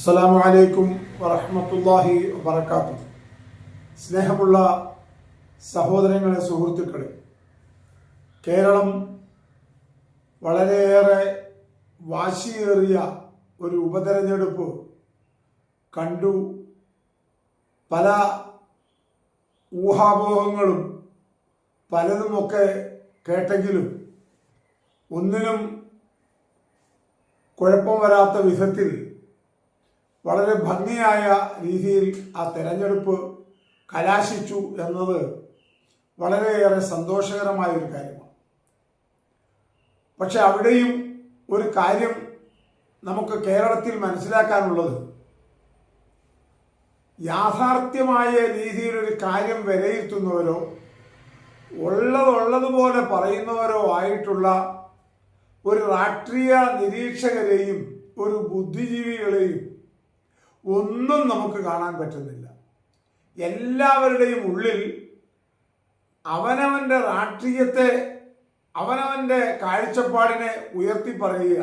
അസ്സലാമു അലൈക്കും വറഹ്മത്തുള്ളാഹി വബറകാതുഹു. സ്നേഹമുള്ള സഹോദരങ്ങളെ, സുഹൃത്തുക്കളെ, കേരളം വളരെയേറെ വാശിയേറിയ ഒരു ഉപതെരഞ്ഞെടുപ്പ് കണ്ടു. പല ഊഹാപോഹങ്ങളും പലതുമൊക്കെ കേട്ടെങ്കിലും ഒന്നിനും കുഴപ്പം വരാത്ത വിധത്തിൽ വളരെ ഭംഗിയായ രീതിയിൽ ആ തെരഞ്ഞെടുപ്പ് കലാശിച്ചു എന്നത് വളരെയേറെ സന്തോഷകരമായ ഒരു കാര്യമാണ്. പക്ഷെ അവിടെയും ഒരു കാര്യം നമുക്ക് കേരളത്തിൽ മനസ്സിലാക്കാനുള്ളത്, യാഥാർത്ഥ്യമായ രീതിയിൽ ഒരു കാര്യം വിലയിരുത്തുന്നവരോ ഉള്ളതുപോലെ പറയുന്നവരോ ആയിട്ടുള്ള ഒരു രാഷ്ട്രീയ നിരീക്ഷകരെയും ഒരു ബുദ്ധിജീവികളെയും ഒന്നും നമുക്ക് കാണാൻ പറ്റുന്നില്ല. എല്ലാവരുടെയും ഉള്ളിൽ അവനവൻ്റെ രാഷ്ട്രീയത്തെ, അവനവൻ്റെ കാഴ്ചപ്പാടിനെ ഉയർത്തി പറയുക,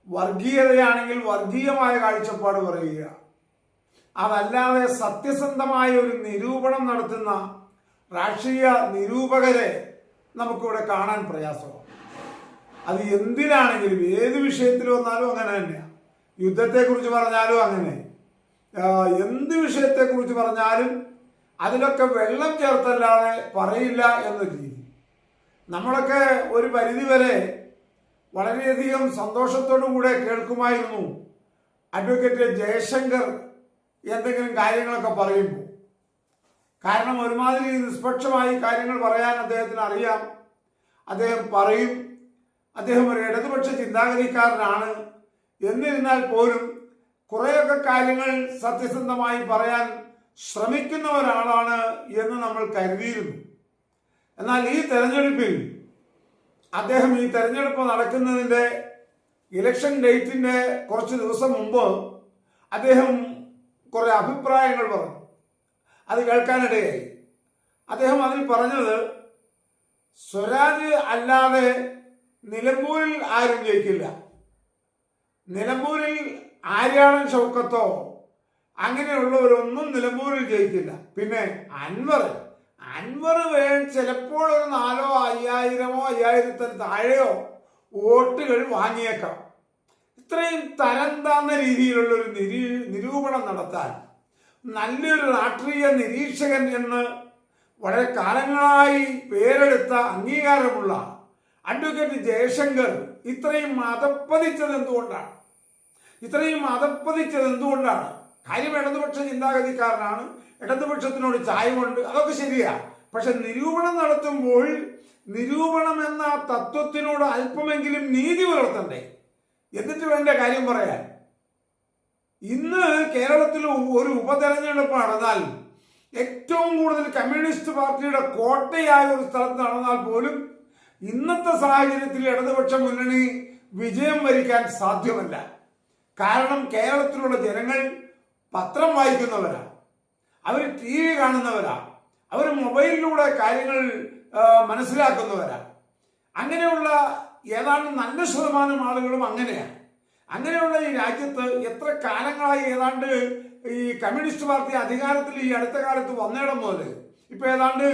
വർഗീയതയാണെങ്കിൽ വർഗീയമായ കാഴ്ചപ്പാട് പറയുക, അതല്ലാതെ സത്യസന്ധമായ ഒരു നിരൂപണം നടത്തുന്ന രാഷ്ട്രീയ നിരൂപകരെ നമുക്കിവിടെ കാണാൻ പ്രയാസമാണ്. അത് എന്തിനാണെങ്കിലും, ഏത് വിഷയത്തിൽ വന്നാലും അങ്ങനെ തന്നെയാണ്. യുദ്ധത്തെക്കുറിച്ച് പറഞ്ഞാലും അങ്ങനെ, എന്ത് വിഷയത്തെക്കുറിച്ച് പറഞ്ഞാലും അതിലൊക്കെ വെള്ളം ചേർത്തല്ലാതെ പറയില്ല എന്നൊരു രീതി. നമ്മളൊക്കെ ഒരു പരിധിവരെ വളരെയധികം സന്തോഷത്തോടു കൂടെ കേൾക്കുമായിരുന്നു അഡ്വക്കേറ്റ് ജയശങ്കർ എന്തെങ്കിലും കാര്യങ്ങളൊക്കെ പറയുമ്പോൾ. കാരണം ഒരുമാതിരി നിഷ്പക്ഷമായി കാര്യങ്ങൾ പറയാൻ അദ്ദേഹത്തിന് അറിയാം. അദ്ദേഹം പറയും. അദ്ദേഹം ഒരു ഇടതുപക്ഷ ചിന്താഗതിക്കാരനാണ്. എന്നിരുന്നാൽ പോലും കുറേയൊക്കെ കാര്യങ്ങൾ സത്യസന്ധമായി പറയാൻ ശ്രമിക്കുന്ന ഒരാളാണ് എന്ന് നമ്മൾ കരുതിയിരുന്നു. എന്നാൽ ഈ തെരഞ്ഞെടുപ്പിൽ അദ്ദേഹം, ഈ തെരഞ്ഞെടുപ്പ് നടക്കുന്നതിൻ്റെ ഇലക്ഷൻ ഡേറ്റിൻ്റെ കുറച്ച് ദിവസം മുമ്പ് അദ്ദേഹം കുറേ അഭിപ്രായങ്ങൾ പറഞ്ഞു. അത് കേൾക്കാനിടയായി. അദ്ദേഹം അതിൽ പറഞ്ഞത്, സ്വരാജ് അല്ലാതെ നിലമ്പൂരിൽ ആരും ജയിക്കില്ല, നിലമ്പൂരിൽ ആര്യാടൻ ഷൗക്കത്തോ അങ്ങനെയുള്ളവരൊന്നും നിലമ്പൂരിൽ ജയിക്കില്ല. പിന്നെ അൻവർ ചിലപ്പോൾ ഒരു 4,000 5,000 5,000 താഴെയോ വോട്ടുകൾ വാങ്ങിയേക്കാം. ഇത്രയും തരം താന്ന രീതിയിലുള്ള ഒരു നിരൂപണം നടത്താൻ നല്ലൊരു രാഷ്ട്രീയ നിരീക്ഷകൻ എന്ന് വളരെ കാലങ്ങളായി പേരെടുത്ത അംഗീകാരമുള്ള അഡ്വക്കേറ്റ് ജയശങ്കർ ഇത്രയും അധപ്പതിച്ചത് എന്തുകൊണ്ടാണ്? കാര്യം ഇടതുപക്ഷ ചിന്താഗതിക്കാരനാണ്, ഇടതുപക്ഷത്തിനോട് ചായവുണ്ട്, അതൊക്കെ ശരിയാ. പക്ഷെ നിരൂപണം നടത്തുമ്പോൾ നിരൂപണം എന്ന തത്വത്തിനോട് അല്പമെങ്കിലും നീതി പുലർത്തണ്ടേ? എന്നിട്ട് വേണ്ട കാര്യം പറയാൻ. ഇന്ന് കേരളത്തിൽ ഒരു ഉപതെരഞ്ഞെടുപ്പ് നടന്നാൽ, ഏറ്റവും കൂടുതൽ കമ്മ്യൂണിസ്റ്റ് പാർട്ടിയുടെ കോട്ടയായ ഒരു സ്ഥലത്ത് നടന്നാൽ പോലും ഇന്നത്തെ സാഹചര്യത്തിൽ ഇടതുപക്ഷ മുന്നണി വിജയം വരിക്കാൻ സാധ്യമല്ല. കാരണം കേരളത്തിലുള്ള ജനങ്ങൾ പത്രം വായിക്കുന്നവരാണ്, അവർ TV കാണുന്നവരാണ്, അവർ മൊബൈലിലൂടെ കാര്യങ്ങൾ മനസ്സിലാക്കുന്നവരാണ്. അങ്ങനെയുള്ള ഏതാണ്ട് നല്ല ശതമാനം ആളുകളും അങ്ങനെയാണ്. അങ്ങനെയുള്ള ഈ രാജ്യത്ത് എത്ര കാലങ്ങളായി, ഏതാണ്ട് ഈ കമ്മ്യൂണിസ്റ്റ് പാർട്ടി അധികാരത്തിൽ ഈ അടുത്ത കാലത്ത് വന്നിടം മുതൽ ഇപ്പൊ ഏതാണ്ട്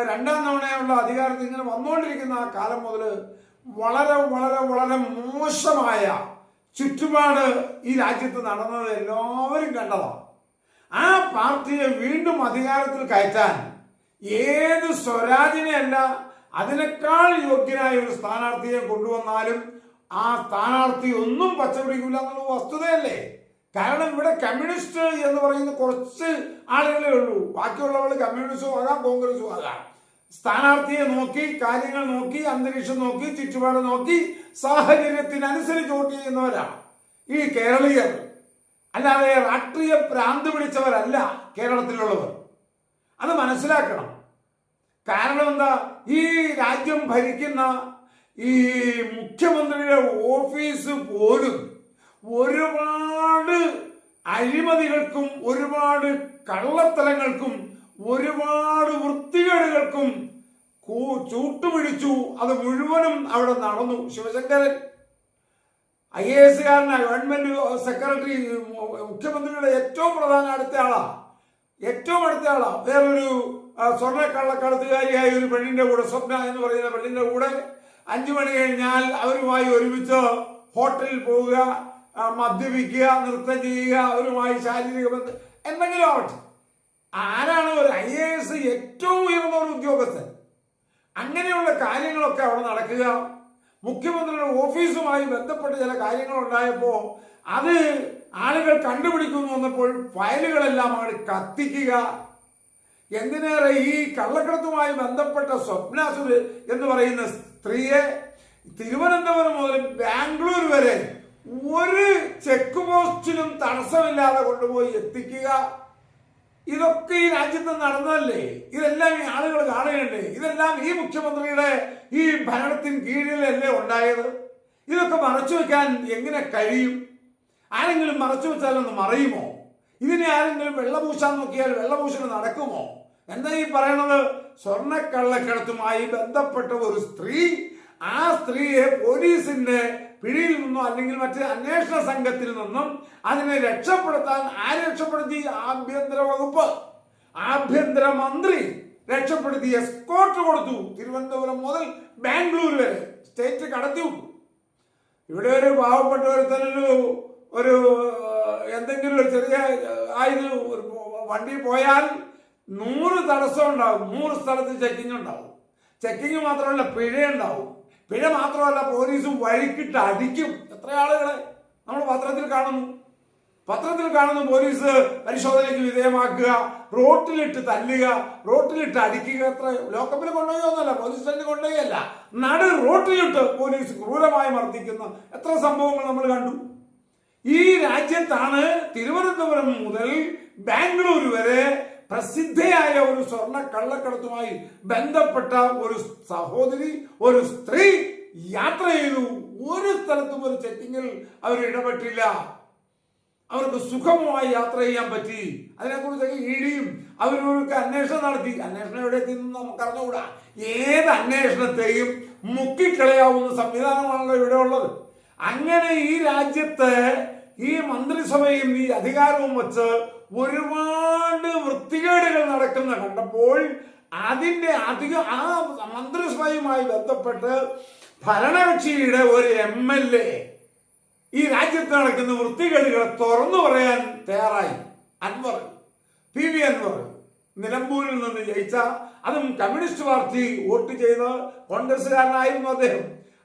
2ാം തവണയുള്ള അധികാരത്തിൽ ഇങ്ങനെ വന്നുകൊണ്ടിരിക്കുന്ന ആ കാലം മുതൽ വളരെ വളരെ വളരെ മോശമായ ചുറ്റുപാട് ഈ രാജ്യത്ത് നടന്നത് എല്ലാവരും കണ്ടതാണ്. ആ പാർട്ടിയെ വീണ്ടും അധികാരത്തിൽ കയറ്റാൻ ഏത് സ്വരാജിനെ അല്ല, അതിനേക്കാൾ യോഗ്യനായ ഒരു സ്ഥാനാർത്ഥിയെ കൊണ്ടുവന്നാലും ആ സ്ഥാനാർത്ഥി ഒന്നും പച്ചപിടിക്കില്ല എന്നുള്ള വസ്തുതയല്ലേ? കാരണം ഇവിടെ കമ്മ്യൂണിസ്റ്റ് എന്ന് പറയുന്ന കുറച്ച് ആളുകളേ ഉള്ളൂ. ബാക്കിയുള്ളവർ കമ്മ്യൂണിസ്റ്റും ആകാം, കോൺഗ്രസും ആകാം. സ്ഥാനാർത്ഥിയെ നോക്കി, കാര്യങ്ങൾ നോക്കി, അന്തരീക്ഷം നോക്കി, ചുറ്റുപാട് നോക്കി, സാഹചര്യത്തിനനുസരിച്ച് വോട്ട് ചെയ്യുന്നവരാണ് ഈ കേരളീയർ. അല്ലാതെ രാഷ്ട്രീയ ഭ്രാന്ത് പിടിച്ചവരല്ല കേരളത്തിലുള്ളവർ. അത് മനസ്സിലാക്കണം. കാരണം എന്താ, ഈ രാജ്യം ഭരിക്കുന്ന ഈ മുഖ്യമന്ത്രിയുടെ ഓഫീസ് പോലും ഒരുപാട് അഴിമതികൾക്കും ഒരുപാട് കള്ളത്തരങ്ങൾക്കും ഒരുപാട് വൃത്തികേടുകൾക്കും ചൂട്ടുപിടിച്ചു. അത് മുഴുവനും അവിടെ നടന്നു. ശിവശങ്കരൻ IAS-കാരനാണ്, ഗവൺമെന്റ് സെക്രട്ടറി, മുഖ്യമന്ത്രിയുടെ ഏറ്റവും പ്രധാന അടുത്ത ആളാ, ഏറ്റവും അടുത്ത ആളാ. വേറൊരു സ്വർണ്ണ കള്ളക്കടത്തുകാരിയായ ഒരു പെണ്ണിന്റെ കൂടെ, സ്വപ്ന എന്ന് പറയുന്ന പെണ്ണിന്റെ കൂടെ 5 മണി കഴിഞ്ഞാൽ അവരുമായി ഒരുമിച്ച് ഹോട്ടലിൽ പോവുക, മദ്യപിക്കുക, നൃത്തം ചെയ്യുക, അവരുമായി ശാരീരിക ബന്ധം എന്തെങ്കിലും ആവട്ടെ. ആരാണ് ഒരു IAS ഏറ്റവും ഉയർന്ന ഒരു ഉദ്യോഗസ്ഥൻ? അങ്ങനെയുള്ള കാര്യങ്ങളൊക്കെ അവിടെ നടക്കുക. മുഖ്യമന്ത്രിയുടെ ഓഫീസുമായി ബന്ധപ്പെട്ട് ചില കാര്യങ്ങൾ ഉണ്ടായപ്പോൾ അത് ആളുകൾ കണ്ടുപിടിക്കുന്നു വന്നപ്പോൾ ഫയലുകളെല്ലാം അവിടെ കത്തിക്കുക. എന്തിനേറെ ഈ കള്ളക്കടത്തുമായി ബന്ധപ്പെട്ട സ്വപ്ന സുരേഷ് എന്ന് പറയുന്ന സ്ത്രീയെ തിരുവനന്തപുരം മുതൽ ബാംഗ്ലൂർ വരെ ഒരു ചെക്ക് പോസ്റ്റിലും തടസ്സമില്ലാതെ കൊണ്ടുപോയി എത്തിക്കുക. ഇതൊക്കെ ഈ രാജ്യത്ത് നടന്നതല്ലേ? ഇതെല്ലാം ഈ ആളുകൾ കാണുകയല്ലേ? ഇതെല്ലാം ഈ മുഖ്യമന്ത്രിയുടെ ഈ ഭരണത്തിന് കീഴിലല്ലേ ഉണ്ടായത്? ഇതൊക്കെ മറച്ചു വെക്കാൻ എങ്ങനെ കഴിയും? ആരെങ്കിലും മറച്ചു വെച്ചാലൊന്ന് മറയുമോ? ഇതിനെ ആരെങ്കിലും വെള്ളപൂശാൻ നോക്കിയാൽ വെള്ളപൂശൽ നടക്കുമോ? എന്താ ഈ പറയണത്? സ്വർണ്ണക്കള്ളക്കടത്തുമായി ബന്ധപ്പെട്ട ഒരു സ്ത്രീ, ആ സ്ത്രീയെ പോലീസിന്റെ പിടിയിൽ നിന്നോ അല്ലെങ്കിൽ മറ്റ് അന്വേഷണ സംഘത്തിൽ നിന്നും അതിനെ രക്ഷപ്പെടുത്താൻ ആര് രക്ഷപ്പെടുത്തി? ആഭ്യന്തര വകുപ്പ്, ആഭ്യന്തരമന്ത്രി രക്ഷപ്പെടുത്തി എസ്കോർട്ട് കൊടുത്തു. തിരുവനന്തപുരം മുതൽ ബാംഗ്ലൂർ വരെ സ്റ്റേറ്റ് കടത്തി വിട്ടു. ഇവിടെ ഒരു പാവപ്പെട്ട ഒരു എന്തെങ്കിലും ഒരു ചെറിയ വണ്ടി പോയാൽ 100 തടസ്സം ഉണ്ടാവും. 100 സ്ഥലത്ത് ചെക്കിങ് ഉണ്ടാവും. ചെക്കിങ് മാത്രമല്ല, പിഴ ഉണ്ടാവും. പിഴ മാത്രമല്ല, പോലീസ് വഴിക്കിട്ട് അടിക്കും. എത്ര ആളുകളെ നമ്മൾ പത്രത്തിൽ കാണുന്നു. പോലീസ് പരിശോധനയ്ക്ക് വിധേയമാക്കുക, റോട്ടിലിട്ട് തല്ലുക, റോട്ടിലിട്ട് അടിക്കുക. എത്ര ലോക്കപ്പിൽ കൊണ്ടുപോയൊന്നല്ല, പോലീസ് സ്റ്റേഷനിൽ കൊണ്ടുപോയല്ല, നടു റോട്ടിലിട്ട് പോലീസ് ക്രൂരമായി മർദ്ദിക്കുന്ന എത്ര സംഭവങ്ങൾ നമ്മൾ കണ്ടു. ഈ രാജ്യത്താണ് തിരുവനന്തപുരം മുതൽ ബാംഗ്ലൂർ വരെ പ്രസിദ്ധയായ ഒരു സ്വർണ്ണ കള്ളക്കടത്തുമായി ബന്ധപ്പെട്ട ഒരു സഹോദരി, ഒരു സ്ത്രീ യാത്ര ചെയ്തു. ഒരു സ്ഥലത്തും ഒരു ചെക്കിങ്ങിൽ അവർ ഇടപെട്ടില്ല. അവർക്ക് സുഖമായി യാത്ര ചെയ്യാൻ പറ്റി. അതിനെക്കുറിച്ചൊക്കെ ഇടിയും അവരവർക്ക് അന്വേഷണം നടത്തി. അന്വേഷണം എവിടെ എത്തിയെന്ന് നമുക്ക് അറിഞ്ഞുകൂടാ. ഏത് അന്വേഷണത്തെയും മുക്കിക്കളയാവുന്ന സംവിധാനമാണല്ലോ ഇവിടെ ഉള്ളത്. അങ്ങനെ ഈ രാജ്യത്ത് ഈ മന്ത്രിസഭയും ഈ അധികാരവും വെച്ച് ഒരുപാട് വൃത്തികേടുകൾ നടക്കുന്ന കണ്ടപ്പോൾ അതിന്റെ ആ മന്ത്രിസഭയുമായി ബന്ധപ്പെട്ട് ഭരണകക്ഷിയുടെ ഒരു MLA ഈ രാജ്യത്ത് നടക്കുന്ന വൃത്തികേടുകളെ തുറന്നു പറയാൻ തയ്യാറായി. PV അൻവർ നിലമ്പൂരിൽ നിന്ന് ജയിച്ച, അതും കമ്മ്യൂണിസ്റ്റ് പാർട്ടി വോട്ട് ചെയ്ത് കോൺഗ്രസ്സുകാരനായിരുന്നു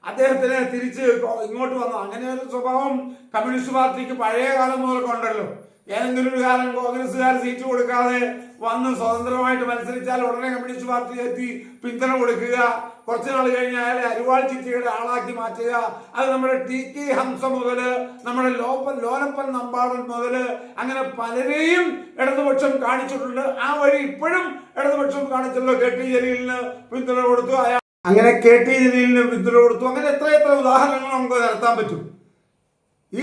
അദ്ദേഹത്തിന് തിരിച്ച് ഇങ്ങോട്ട് വന്നു. അങ്ങനെ ഒരു സ്വഭാവം കമ്മ്യൂണിസ്റ്റ് പാർട്ടിക്ക് പഴയ കാലം മുതലൊക്കെ ഉണ്ടല്ലോ. ഏതെങ്കിലും ഒരു കാലം കോൺഗ്രസ്സുകാർ സീറ്റ് കൊടുക്കാതെ വന്ന് സ്വതന്ത്രമായിട്ട് മത്സരിച്ചാൽ ഉടനെ കമ്മ്യൂണിസ്റ്റ് പാർട്ടി എത്തി പിന്തുണ കൊടുക്കുക, കുറച്ചു നാൾ കഴിഞ്ഞ് അയാളെ അരിവാൾ ചിറ്റിയുടെ ആളാക്കി മാറ്റുക. അത് നമ്മുടെ TK ഹംസ മുതല് നമ്മുടെ ലോനപ്പൻ നമ്പാടൻ മുതല് അങ്ങനെ പലരെയും ഇടതുപക്ഷം കാണിച്ചിട്ടുണ്ട്. ആ വഴി ഇപ്പോഴും ഇടതുപക്ഷം കാണിച്ചല്ലോ. KT ജലീലിന് പിന്തുണ കൊടുത്തു, അങ്ങനെ KT ജലീലിന് പിന്തുണ കൊടുത്തു. അങ്ങനെ എത്ര ഉദാഹരണങ്ങൾ നമുക്ക് നിരത്താൻ പറ്റും. ഈ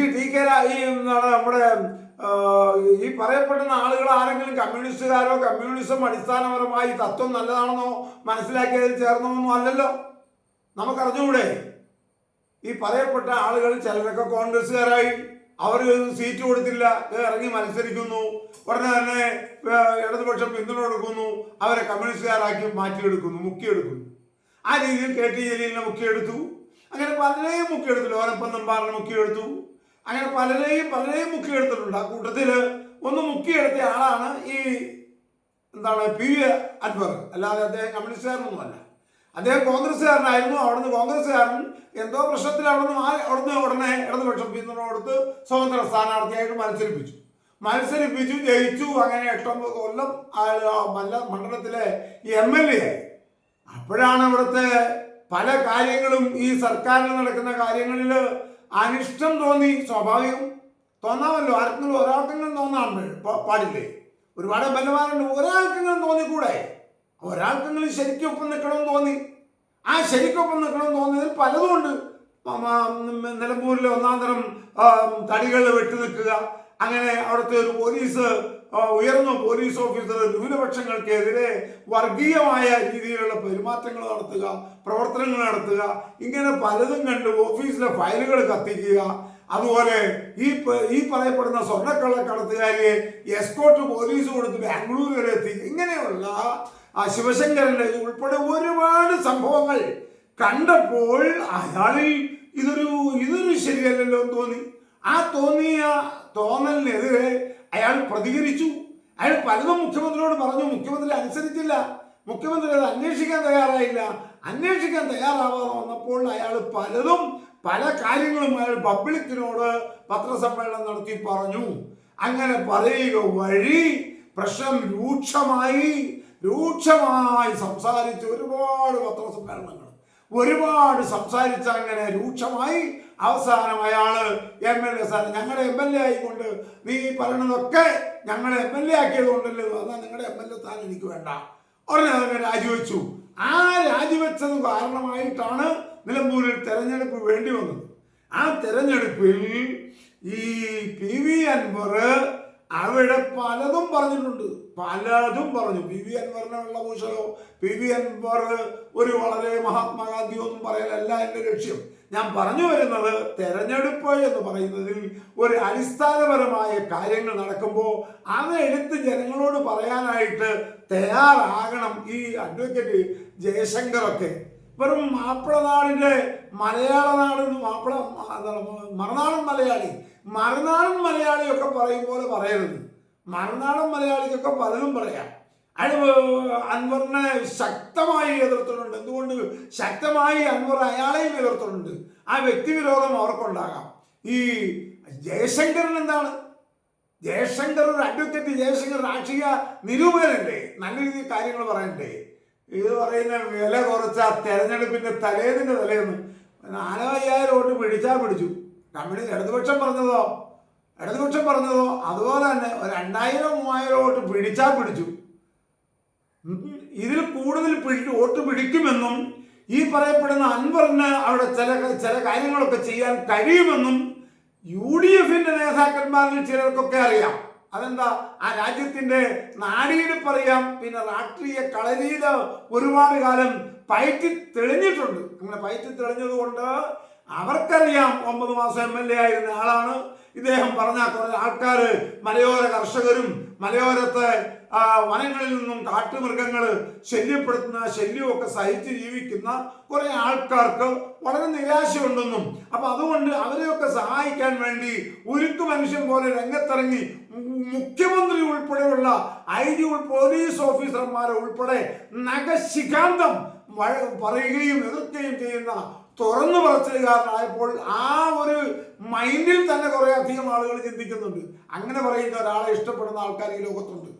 നമ്മുടെ ഈ പറയപ്പെടുന്ന ആളുകൾ ആരെങ്കിലും കമ്മ്യൂണിസ്റ്റുകാരോ കമ്മ്യൂണിസം അടിസ്ഥാനപരമായി തത്വം നല്ലതാണെന്നോ മനസ്സിലാക്കിയതിൽ ചേർന്നോന്നോ അല്ലല്ലോ. നമുക്കറിഞ്ഞുകൂടെ? ഈ പറയപ്പെട്ട ആളുകൾ ചിലരൊക്കെ കോൺഗ്രസ്സുകാരായി, അവർ സീറ്റ് കൊടുത്തില്ല, ഇറങ്ങി മത്സരിക്കുന്നു, ഉടനെ തന്നെ ഇടതുപക്ഷം പിന്തുണ കൊടുക്കുന്നു, അവരെ കമ്മ്യൂണിസ്റ്റുകാരാക്കി മാറ്റിയെടുക്കുന്നു, മുക്കിയെടുക്കുന്നു. ആ രീതിയിൽ KT ജലീലിനെ മുക്കിയെടുത്തു. അങ്ങനെ പലരെയും മുക്കിയെടുത്തു. ലോനപ്പൻ നമ്പാറിനെ മുക്കിയെടുത്തു. അങ്ങനെ പലരെയും മുക്കിയെടുത്തിട്ടുണ്ട്. ആ കൂട്ടത്തില് ഒന്ന് മുക്കിയെടുത്ത ആളാണ് ഈ PV അൻവർ. അല്ലാതെ അദ്ദേഹം കമ്മ്യൂണിസ്റ്റുകാരനൊന്നുമല്ല. അദ്ദേഹം കോൺഗ്രസ്സുകാരനായിരുന്നു. അവിടുന്ന് കോൺഗ്രസ്സുകാരൻ എന്തോ പ്രശ്നത്തിൽ അവിടുന്ന് ഉടനെ ഇടതുപക്ഷം പിന്തുണ കൊടുത്ത് സ്വതന്ത്ര സ്ഥാനാർത്ഥിയായിട്ട് മത്സരിപ്പിച്ചു, ജയിച്ചു. അങ്ങനെ 8-9 കൊല്ലം മണ്ഡലത്തിലെ MLA ആയി. അപ്പോഴാണ് ഇവിടുത്തെ പല കാര്യങ്ങളും ഈ സർക്കാരിൽ നടക്കുന്ന കാര്യങ്ങളിൽ അനിഷ്ടം തോന്നി. സ്വാഭാവികം തോന്നാമല്ലോ. ആർക്കെങ്കിലും ഒരാൾക്കെങ്കിലും തോന്നാൻ പാടില്ലേ? ഒരുപാട് ബലവാനുണ്ട്. ഒരാൾക്കെങ്കിലും തോന്നിക്കൂടെ? ഒരാൾക്കെങ്കിലും ശരിക്കൊപ്പം നിൽക്കണമെന്ന് തോന്നി. ആ ശരിക്കൊപ്പം നിൽക്കണമെന്ന് തോന്നിയതിൽ പലതുമുണ്ട്. നിലമ്പൂരിലെ 1-ാം തരം തടികൾ വെട്ടി നിൽക്കുക, അങ്ങനെ അവിടുത്തെ ഒരു ഉയർന്ന പോലീസ് ഓഫീസർ ന്യൂനപക്ഷങ്ങൾക്കെതിരെ വർഗീയമായ രീതിയിലുള്ള പെരുമാറ്റങ്ങൾ നടത്തുക, പ്രവർത്തനങ്ങൾ നടത്തുക, ഇങ്ങനെ പലതും കണ്ട് ഓഫീസിലെ ഫയലുകൾ കത്തിക്കുക, അതുപോലെ ഈ പറയപ്പെടുന്ന സ്വർണ്ണക്കള്ളക്കടത്തുകാരിയെ എസ്കോർട്ട് പോലീസ് കൊടുത്ത് ബാംഗ്ലൂർ വരെ എത്തി. ഇങ്ങനെയുള്ള ശിവശങ്കരന്റെ ഉൾപ്പെടെ ഒരുപാട് സംഭവങ്ങൾ കണ്ടപ്പോൾ അയാളിൽ ഇതൊരു ശരിയല്ലല്ലോ എന്ന് തോന്നി. ആ തോന്നലിനെതിരെ അയാൾ പ്രതികരിച്ചു. അയാൾ പലതും മുഖ്യമന്ത്രിയോട് പറഞ്ഞു. മുഖ്യമന്ത്രി അനുസരിച്ചില്ല. മുഖ്യമന്ത്രി അത് അന്വേഷിക്കാൻ തയ്യാറായില്ല. അന്വേഷിക്കാൻ തയ്യാറാവാതെ വന്നപ്പോൾ അയാൾ പല കാര്യങ്ങളും അയാൾ പബ്ലിക്കിനോട് പത്രസമ്മേളനം നടത്തി പറഞ്ഞു. അങ്ങനെ പറയുക വഴി പ്രശ്നം രൂക്ഷമായി സംസാരിച്ച് ഒരുപാട് സംസാരിച്ച അങ്ങനെ രൂക്ഷമായി അവസാനം അയാള് MLA സ്ഥാനം, ഞങ്ങളുടെ MLA ആയിക്കൊണ്ട് നീ പറയണതൊക്കെ ഞങ്ങളെ MLA ആക്കിയത് കൊണ്ടല്ലോ, അതാ നിങ്ങളുടെ MLA സ്ഥാനം എനിക്ക് വേണ്ട, ഉടനെ അതങ്ങനെ രാജിവെച്ചു. ആ രാജിവെച്ചത് കാരണമായിട്ടാണ് നിലമ്പൂരിൽ തെരഞ്ഞെടുപ്പ് വേണ്ടി വന്നത്. ആ തെരഞ്ഞെടുപ്പിൽ ഈ PV അൻവർ അവിടെ പലതും പറഞ്ഞിട്ടുണ്ട്. PV അൻവറിനെ വെള്ളപൂശലോ PV അൻവർ ഒരു വളരെ മഹാത്മാഗാന്ധിയോ ഒന്നും പറയലല്ല എൻ്റെ ലക്ഷ്യം. ഞാൻ പറഞ്ഞു വരുന്നത്, തെരഞ്ഞെടുപ്പ് എന്ന് പറയുന്നതിൽ ഒരു അടിസ്ഥാനപരമായ കാര്യങ്ങൾ നടക്കുമ്പോൾ അതെടുത്ത് ജനങ്ങളോട് പറയാനായിട്ട് തയ്യാറാകണം ഈ അഡ്വക്കേറ്റ് ജയശങ്കറൊക്കെ. വെറും മാപ്പിളനാടിൻ്റെ മലയാള നാട് മറുനാടൻ മലയാളിയൊക്കെ പറയും പോലെ പറയരുത്. മറുനാടൻ മലയാളിക്കൊക്കെ പലതും പറയാം. അയാൾ അൻവറിനെ ശക്തമായി എതിർത്തിട്ടുണ്ട്. എന്തുകൊണ്ട് ശക്തമായി അൻവർ അയാളെയും എതിർത്തിട്ടുണ്ട്. ആ വ്യക്തിവിരോധം അവർക്കുണ്ടാകാം. ഈ ജയശങ്കരൻ എന്താണ്? ജയശങ്കർ ഒരു അഡ്വക്കേറ്റ് ജയശങ്കർ രാഷ്ട്രീയ നിരൂപകനല്ലേ, നല്ല രീതിയിൽ കാര്യങ്ങൾ പറയണ്ടേ. ഇത് പറയുന്ന വില കുറച്ച തെരഞ്ഞെടുപ്പിന്റെ തലേന്ന് 4,000 വോട്ട് പിടിച്ചു. ഇടതുപക്ഷം പറഞ്ഞതോ അതുപോലെ തന്നെ 2,000-3,000 വോട്ട് പിടിച്ചു. ഇതിൽ കൂടുതൽ വോട്ട് പിടിക്കുമെന്നും ഈ പറയപ്പെടുന്ന അൻവറിന് അവിടെ ചില കാര്യങ്ങളൊക്കെ ചെയ്യാൻ കഴിയുമെന്നും UDFന്റെ നേതാക്കന്മാരിൽ ചിലർക്കൊക്കെ അറിയാം. അതെന്താ? ആ രാജ്യത്തിന്റെ നാടീടിപ്പ് അറിയാം. പിന്നെ രാഷ്ട്രീയ കളരിയിൽ ഒരുപാട് കാലം പയറ്റി തെളിഞ്ഞിട്ടുണ്ട്. അങ്ങനെ പയറ്റി തെളിഞ്ഞത് കൊണ്ട് അവർക്കറിയാം 9 മാസം MLA ആയിരുന്ന ആളാണ് ഇദ്ദേഹം. പറഞ്ഞ കുറെ ആൾക്കാർ, മലയോര കർഷകരും മലയോരത്തെ വനങ്ങളിൽ നിന്നും കാട്ടുമൃഗങ്ങൾ ശല്യമൊക്കെ സഹിച്ച് ജീവിക്കുന്ന കുറെ ആൾക്കാർക്ക് വളരെ നിരാശയുണ്ടെന്നും അപ്പൊ അതുകൊണ്ട് അവരെയൊക്കെ സഹായിക്കാൻ വേണ്ടി ഉരുക്കു മനുഷ്യൻ പോലെ രംഗത്തിറങ്ങി മുഖ്യമന്ത്രി ഉൾപ്പെടെയുള്ള IG പോലീസ് ഓഫീസർമാരെ ഉൾപ്പെടെ നഖശിഖാന്തം പറയുകയും എതിർക്കുകയും ചെയ്യുന്ന തുറന്നു പറച്ചിലുകാരനായപ്പോൾ ആ ഒരു മൈൻഡിൽ തന്നെ കുറെ അധികം ആളുകൾ ചിന്തിക്കുന്നുണ്ട്. അങ്ങനെ പറയുന്ന ഒരാളെ ഇഷ്ടപ്പെടുന്ന ആൾക്കാർ ഈ ലോകത്തുണ്ട്.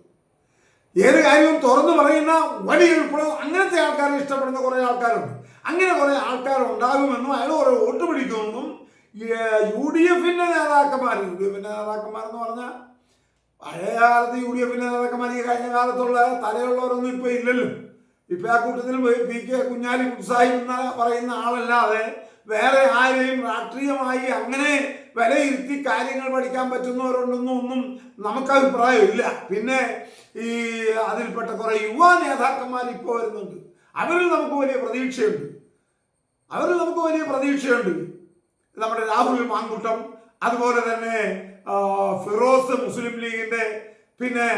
ഏത് കാര്യവും തുറന്നു പറയുന്ന വലിയ ഉൾപ്പെടെ അങ്ങനത്തെ ആൾക്കാരെ ഇഷ്ടപ്പെടുന്ന കുറെ ആൾക്കാരുണ്ട്. അങ്ങനെ കുറെ ആൾക്കാർ ഉണ്ടാകുമെന്നും അയാൾ കുറെ വോട്ട് പിടിക്കുമെന്നും UDFന്റെ നേതാക്കന്മാരെന്ന് പറഞ്ഞാൽ പഴയ കാലത്ത് UDFന്റെ നേതാക്കന്മാർ ഈ കഴിഞ്ഞ കാലത്തുള്ള തലയുള്ളവരൊന്നും ഇപ്പൊ ഇല്ലല്ലോ. ഇപ്പൊ ആ കൂട്ടത്തിൽ PK കുഞ്ഞാലി കുസായി എന്ന് പറയുന്ന ആളല്ലാതെ വേറെ ആരെയും രാഷ്ട്രീയമായി അങ്ങനെ വിലയിരുത്തി കാര്യങ്ങൾ പഠിക്കാൻ പറ്റുന്നവരുണ്ടെന്നും ഒന്നും നമുക്ക് അഭിപ്രായമില്ല. പിന്നെ ഈ അതിൽപ്പെട്ട കുറെ യുവ നേതാക്കന്മാർ ഇപ്പോൾ വരുന്നുണ്ട്. അവരിൽ നമുക്ക് വലിയ പ്രതീക്ഷയുണ്ട്. നമ്മുടെ രാഹുൽ മാങ്കുട്ടം, അതുപോലെ തന്നെ ഫിറോസ് മുസ്ലിം ലീഗിന്റെ, പിന്നെ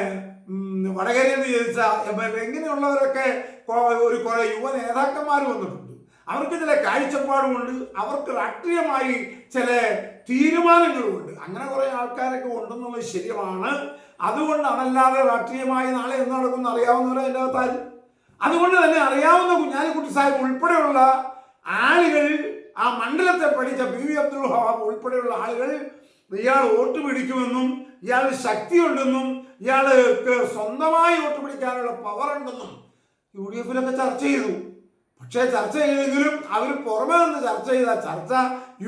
വടകരയെന്ന് ചോദിച്ച ഇങ്ങനെയുള്ളവരൊക്കെ കുറെ യുവ നേതാക്കന്മാർ വന്നിട്ടുണ്ട്. അവർക്ക് ചില കാഴ്ചപ്പാടുമുണ്ട്, അവർക്ക് രാഷ്ട്രീയമായി ചില തീരുമാനങ്ങളുമുണ്ട്. അങ്ങനെ കുറെ ആൾക്കാരൊക്കെ ഉണ്ടെന്നുള്ളത് ശരിയാണ്. അതുകൊണ്ട് അതല്ലാതെ രാഷ്ട്രീയമായി നാളെ എന്ത് നടക്കുമെന്ന് അറിയാവുന്നവരെ എൻ്റെ അകത്താരും. അതുകൊണ്ട് തന്നെ അറിയാവുന്ന കുഞ്ഞാലിക്കുട്ടി സാഹിബ് ഉൾപ്പെടെയുള്ള ആളുകൾ, ആ മണ്ഡലത്തെ പഠിച്ച PV അബ്ദുൽ വഹാബ് ഉൾപ്പെടെയുള്ള ആളുകൾ ഇയാൾ വോട്ട് പിടിക്കുമെന്നും ഇയാൾ ശക്തിയുണ്ടെന്നും ഇയാൾക്ക് സ്വന്തമായി വോട്ട് പിടിക്കാനുള്ള പവർ ഉണ്ടെന്നും UDFലൊക്കെ ചർച്ച ചെയ്തു. പക്ഷേ ചർച്ച ചെയ്തെങ്കിലും അവർ പുറമെ നിന്ന് ചർച്ച ചെയ്ത ചർച്ച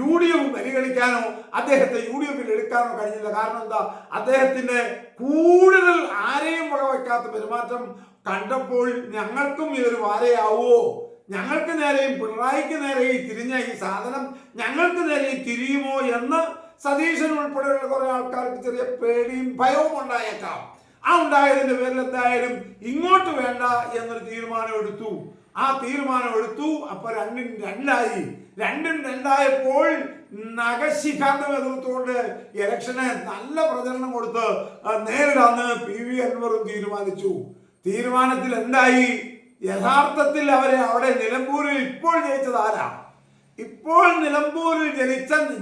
UDF പരിഗണിക്കാനോ അദ്ദേഹത്തെ UDFൽ എടുക്കാനോ കഴിഞ്ഞില്ല. കാരണം എന്താ? അദ്ദേഹത്തിന്റെ കൂടുതൽ ആരെയും വകവയ്ക്കാത്ത പെരുമാറ്റം കണ്ടപ്പോൾ ഞങ്ങൾക്കും ഇതൊരു വാരയാവോ, ഞങ്ങൾക്ക് നേരെയും പിണറായിക്ക് നേരെയും തിരിഞ്ഞ ഈ സാധനം ഞങ്ങൾക്ക് നേരെയും തിരിയുമോ എന്ന് സതീശൻ ഉൾപ്പെടെയുള്ള കുറെ ആൾക്കാർക്ക് ചെറിയ പേടിയും ഭയവും ഉണ്ടായേക്കാം. ആ ഉണ്ടായതിന്റെ പേരിൽ എന്തായാലും ഇങ്ങോട്ട് വേണ്ട എന്നൊരു തീരുമാനം എടുത്തു. അപ്പൊ രണ്ടായി. രണ്ടും രണ്ടായപ്പോൾ നഖശിഖാന്റെ നേതൃത്വം ഇലക്ഷനെ നല്ല പ്രചരണം കൊടുത്ത് നേരിടാന്ന് PV അൻവറും തീരുമാനിച്ചു. തീരുമാനത്തിൽ എന്തായി? യഥാർത്ഥത്തിൽ അവരെ അവിടെ നിലമ്പൂരിൽ ഇപ്പോൾ ജയിച്ചത് ആരാ? ഇപ്പോൾ നിലമ്പൂരിൽ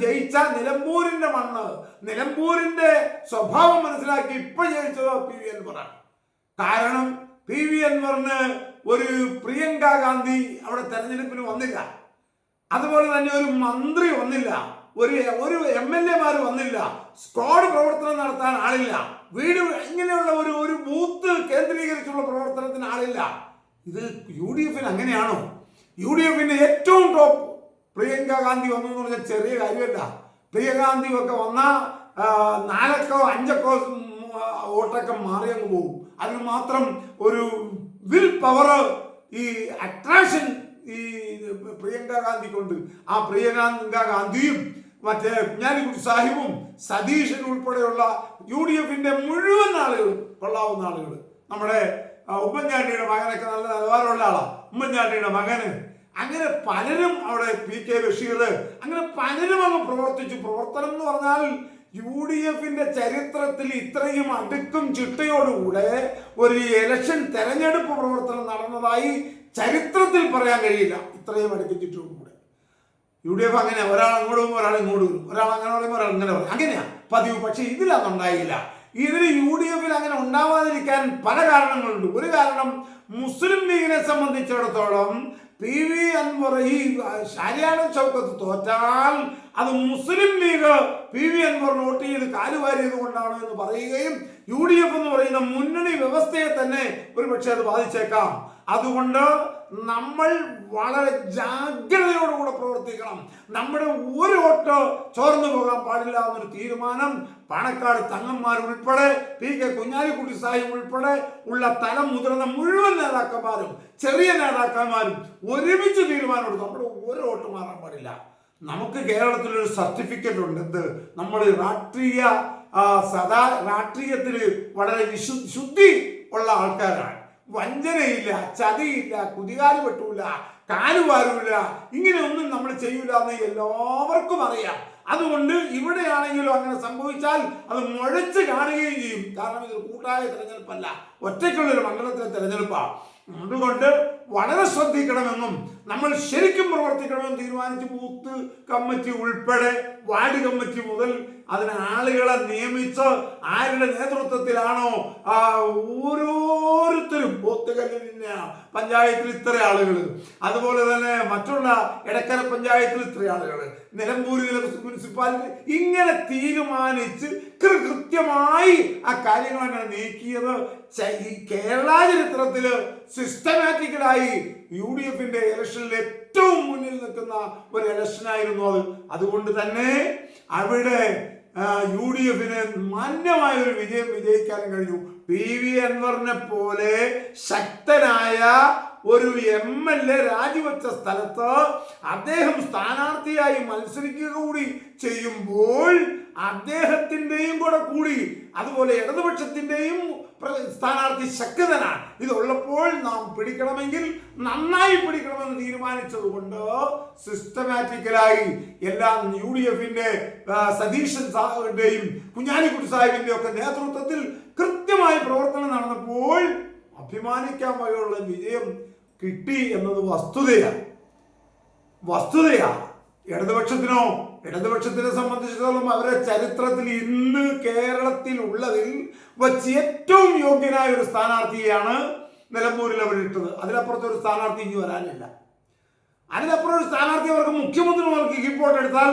ജയിച്ച നിലമ്പൂരിന്റെ മണ്ണ്, നിലമ്പൂരിന്റെ സ്വഭാവം മനസ്സിലാക്കി ഇപ്പൊ ജയിച്ചത് PV അൻവറാണ്. കാരണം PV അൻവറിന് ഒരു പ്രിയങ്ക ഗാന്ധി അവിടെ തെരഞ്ഞെടുപ്പിന് വന്നില്ല, അതുപോലെ തന്നെ ഒരു മന്ത്രി വന്നില്ല, ഒരു MLA വന്നില്ല, സ്ക്വാഡ് പ്രവർത്തനം നടത്താൻ ആളില്ല, വീട് ഇങ്ങനെയുള്ള ഒരു ബൂത്ത് കേന്ദ്രീകരിച്ചുള്ള പ്രവർത്തനത്തിന് ആളില്ല. ഇത് UDF അങ്ങനെയാണോ? UDF ഏറ്റവും ടോപ്പ് പ്രിയങ്ക ഗാന്ധി വന്നു എന്ന് പറഞ്ഞാൽ ചെറിയ കാര്യമല്ല. പ്രിയങ്ക ഗാന്ധി ഒക്കെ വന്ന 4 5 വോട്ടൊക്കെ മാറി അങ്ങ് പോകും. അതിന് മാത്രം ഒരു വിൽ പവർ, ഈ അട്രാക്ഷൻ ഈ പ്രിയങ്ക ഗാന്ധിക്കുണ്ട്. ആ പ്രിയങ്ക ഗാന്ധിയും മറ്റേ കുഞ്ഞാലിക്കുട്ടി സാഹിബും സതീശൻ ഉൾപ്പെടെയുള്ള UDF മുഴുവൻ ആളുകളും കൊള്ളാവുന്ന ആളുകൾ. നമ്മുടെ ഉമ്മൻചാണ്ടിയുടെ മകനൊക്കെ നല്ല നിലവാരമുള്ള ആളാണ്. ഉമ്മൻചാണ്ടിയുടെ മകന് അങ്ങനെ പലരും അവിടെ PK ബഷീർ അങ്ങനെ പലരും അങ്ങ് പ്രവർത്തിച്ചു. പ്രവർത്തനം എന്ന് പറഞ്ഞാൽ UDF ചരിത്രത്തിൽ ഇത്രയും അടുക്കും ചിട്ടയോടുകൂടെ ഒരു ഇലക്ഷൻ തെരഞ്ഞെടുപ്പ് പ്രവർത്തനം നടന്നതായി ചരിത്രത്തിൽ പറയാൻ കഴിയില്ല. ഇത്രയും അടുക്കും ചിട്ടയോടുകൂടെ UDF അങ്ങനെ ഒരാൾ അങ്ങോട്ട് പോകുമ്പോൾ ഒരാൾ ഇങ്ങോട്ട് വരും, ഒരാൾ അങ്ങനെ പറയുമ്പോൾ ഒരാൾ ഇങ്ങനെ പറയും, അങ്ങനെയാ പതിവ്. പക്ഷെ ഇതിലതുണ്ടായില്ല. ഇതിന് UDF അങ്ങനെ ഉണ്ടാവാതിരിക്കാൻ പല കാരണങ്ങളുണ്ട്. ഒരു കാരണം, മുസ്ലിം ലീഗിനെ സംബന്ധിച്ചിടത്തോളം PV അൻവർ ഈ ഷാരിയാടൻ ഷൗക്കത്ത് തോറ്റാൽ അത് മുസ്ലിം ലീഗ് PV അൻവർ വോട്ട് ചെയ്ത് കാലുവാരിയത് കൊണ്ടാണ് എന്ന് പറയുകയും UDF എന്ന് പറയുന്ന മുന്നണി വ്യവസ്ഥയെ തന്നെ ഒരു പക്ഷേ അത് ബാധിച്ചേക്കാം. അതുകൊണ്ട് നമ്മൾ വളരെ ജാഗ്രതയോടുകൂടെ പ്രവർത്തിക്കണം. നമ്മുടെ ഒരു വോട്ട് ചോർന്നു പോകാൻ പാടില്ല എന്നൊരു തീരുമാനം പാണക്കാട് തങ്ങന്മാർ ഉൾപ്പെടെ PK കുഞ്ഞാലിക്കുട്ടി സാഹിബ് ഉൾപ്പെടെ ഉള്ള തലം മുതിർന്ന മുഴുവൻ നേതാക്കന്മാരും ചെറിയ നേതാക്കന്മാരും ഒരുമിച്ച് തീരുമാനമെടുത്തു. നമ്മുടെ ഒരു വോട്ട് മാറാൻ പാടില്ല. നമുക്ക് കേരളത്തിലൊരു സർട്ടിഫിക്കറ്റ് ഉണ്ട്. എന്ത്? നമ്മൾ രാഷ്ട്രീയത്തിൽ വളരെ ശുദ്ധി ഉള്ള ആൾക്കാരാണ്. വഞ്ചനയില്ല, ചതിയില്ല, കുതികാല് വെട്ടൂല, കാലുവാരൂല, ഇങ്ങനെയൊന്നും നമ്മൾ ചെയ്യൂല എന്ന് എല്ലാവർക്കും അറിയാം. അതുകൊണ്ട് ഇവിടെയാണെങ്കിലും അങ്ങനെ സംഭവിച്ചാൽ അത് മുഴച്ച് കാണുകയും ചെയ്യും. കാരണം ഇത് കൂട്ടായ തെരഞ്ഞെടുപ്പല്ല, ഒറ്റയ്ക്കുള്ളൊരു മണ്ഡലത്തിലെ തെരഞ്ഞെടുപ്പാണ്. അതുകൊണ്ട് വളരെ ശ്രദ്ധിക്കണമെന്നും നമ്മൾ ശരിക്കും പ്രവർത്തിക്കണമെന്നും തീരുമാനിച്ച് ബൂത്ത് കമ്മിറ്റി ഉൾപ്പെടെ വാർഡ് കമ്മിറ്റി മുതൽ അതിന് ആളുകളെ നിയമിച്ച് ആരുടെ നേതൃത്വത്തിലാണോ ഓരോരുത്തരും ബൂത്ത് കല്ലിന് പഞ്ചായത്തിൽ ഇത്ര ആളുകൾ, അതുപോലെ തന്നെ മറ്റുള്ള എടക്കര പഞ്ചായത്തിൽ ഇത്ര ആളുകൾ, നിലമ്പൂരിലെ മുനിസിപ്പാലിറ്റി, ഇങ്ങനെ തീരുമാനിച്ച് കൃത്യമായി ആ കാര്യങ്ങൾ അങ്ങനെ നീക്കിയത് കേരള ചരിത്രത്തിൽ സിസ്റ്റമാറ്റിക്കലായി UDF ഇലക്ഷനിൽ ഏറ്റവും മുന്നിൽ നിൽക്കുന്ന ഒരു ഇലക്ഷനായിരുന്നു അത്. അതുകൊണ്ട് തന്നെ അവിടെ UDF മാന്യമായ ഒരു വിജയം വിജയിക്കാനും കഴിഞ്ഞു. PV അൻവറിനെ പോലെ ശക്തനായ ഒരു MLA രാജിവെച്ച സ്ഥലത്ത് അദ്ദേഹം സ്ഥാനാർത്ഥിയായി മത്സരിക്കുക കൂടി ചെയ്യുമ്പോൾ അദ്ദേഹത്തിൻ്റെയും കൂടി അതുപോലെ ഇടതുപക്ഷത്തിൻ്റെയും സ്ഥാനാർത്ഥി ശക്തനാണ്. ഇതുള്ളപ്പോൾ നാം പിടിക്കണമെങ്കിൽ നന്നായി പിടിക്കണമെന്ന് തീരുമാനിച്ചത് കൊണ്ട് സിസ്റ്റമാറ്റിക്കലായി എല്ലാം UDF സതീശൻ സാഹിബിന്റെയും കുഞ്ഞാലിക്കുട്ടി സാഹിബിന്റെയും ഒക്കെ നേതൃത്വത്തിൽ കൃത്യമായി പ്രവർത്തനം നടന്നപ്പോൾ അഭിമാനിക്കാൻ വകയുള്ള വിജയം കിട്ടി എന്നത് വസ്തുതയാണ്. ഇടതുപക്ഷത്തിനെ സംബന്ധിച്ചിടത്തോളം അവരുടെ ചരിത്രത്തിൽ ഇന്ന് കേരളത്തിൽ ഉള്ളതിൽ വച്ച് ഏറ്റവും യോഗ്യനായ ഒരു സ്ഥാനാർത്ഥിയാണ് നിലമ്പൂരിൽ അവരിട്ടത്. അതിനപ്പുറത്തൊരു സ്ഥാനാർത്ഥി ഇനി വരാനില്ല. അതിനപ്പുറം ഒരു സ്ഥാനാർത്ഥി അവർക്ക് മുഖ്യമന്ത്രിമാർക്ക് കീഴ്പോട്ട് എടുത്താൽ